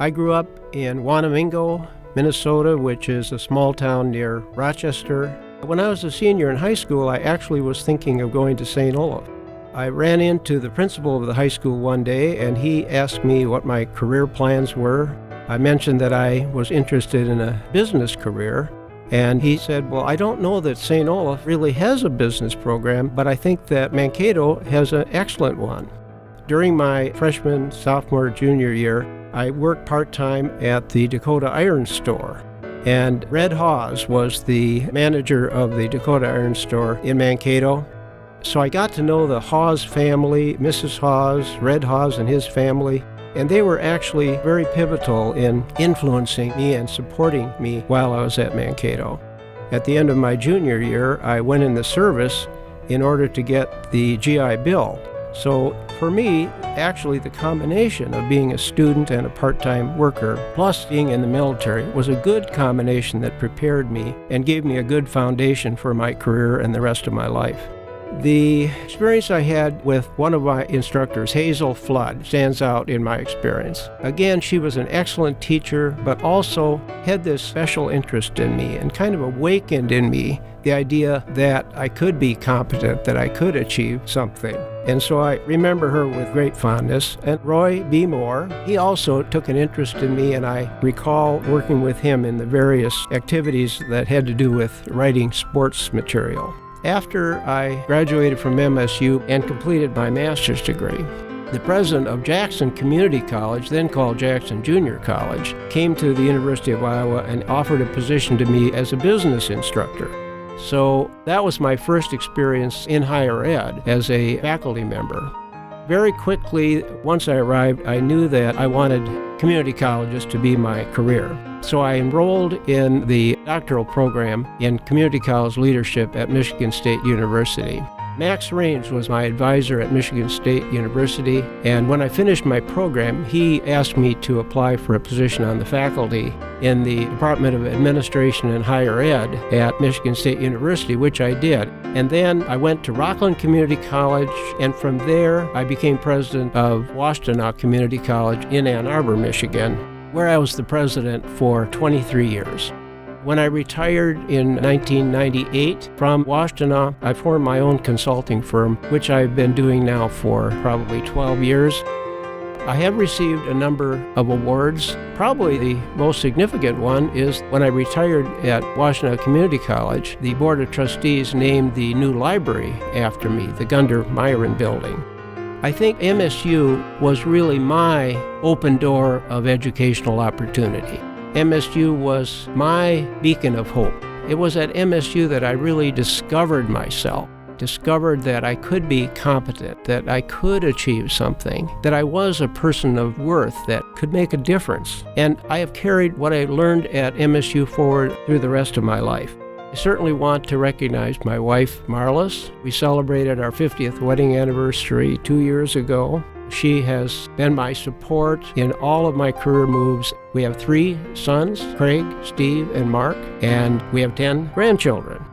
I grew up in Wanamingo, Minnesota, which is a small town near Rochester. When I was a senior in high school, I actually was thinking of going to St. Olaf. I ran into the principal of the high school one day, and he asked me what my career plans were. I mentioned that I was interested in a business career, and he said, well, I don't know that St. Olaf really has a business program, but I think that Mankato has an excellent one. During my freshman, sophomore, junior year, I worked part-time at the Dakota Iron Store, and Red Hawes was the manager of the Dakota Iron Store in Mankato. So I got to know the Hawes family, Mrs. Hawes, Red Hawes and his family, and they were actually very pivotal in influencing me and supporting me while I was at Mankato. At the end of my junior year, I went in the service in order to get the GI Bill. So for me, actually the combination of being a student and a part-time worker, plus being in the military, was a good combination that prepared me and gave me a good foundation for my career and the rest of my life. The experience I had with one of my instructors, Hazel Flood, stands out in my experience. Again, she was an excellent teacher, but also had this special interest in me and kind of awakened in me the idea that I could be competent, that I could achieve something. And so I remember her with great fondness. And Roy B. Moore, he also took an interest in me, and I recall working with him in the various activities that had to do with writing sports material. After I graduated from MSU and completed my master's degree, the president of Jackson Community College, then called Jackson Junior College, came to the University of Iowa and offered a position to me as a business instructor. So that was my first experience in higher ed as a faculty member. Very quickly, once I arrived, I knew that I wanted community colleges to be my career. So I enrolled in the doctoral program in community college leadership at Michigan State University. Max Raines was my advisor at Michigan State University, and when I finished my program, he asked me to apply for a position on the faculty in the Department of Administration and Higher Ed at Michigan State University, which I did. And then I went to Rockland Community College, and from there I became president of Washtenaw Community College in Ann Arbor, Michigan, where I was the president for 23 years. When I retired in 1998 from Washtenaw, I formed my own consulting firm, which I've been doing now for probably 12 years. I have received a number of awards. Probably the most significant one is when I retired at Washtenaw Community College, the Board of Trustees named the new library after me, the Gunder Myran building. I think MSU was really my open door of educational opportunity. MSU was my beacon of hope. It was at MSU that I really discovered myself, discovered that I could be competent, that I could achieve something, that I was a person of worth that could make a difference. And I have carried what I learned at MSU forward through the rest of my life. I certainly want to recognize my wife, Marlis. We celebrated our 50th wedding anniversary 2 years ago. She has been my support in all of my career moves. We have 3 sons, Craig, Steve, and Mark, and we have 10 grandchildren.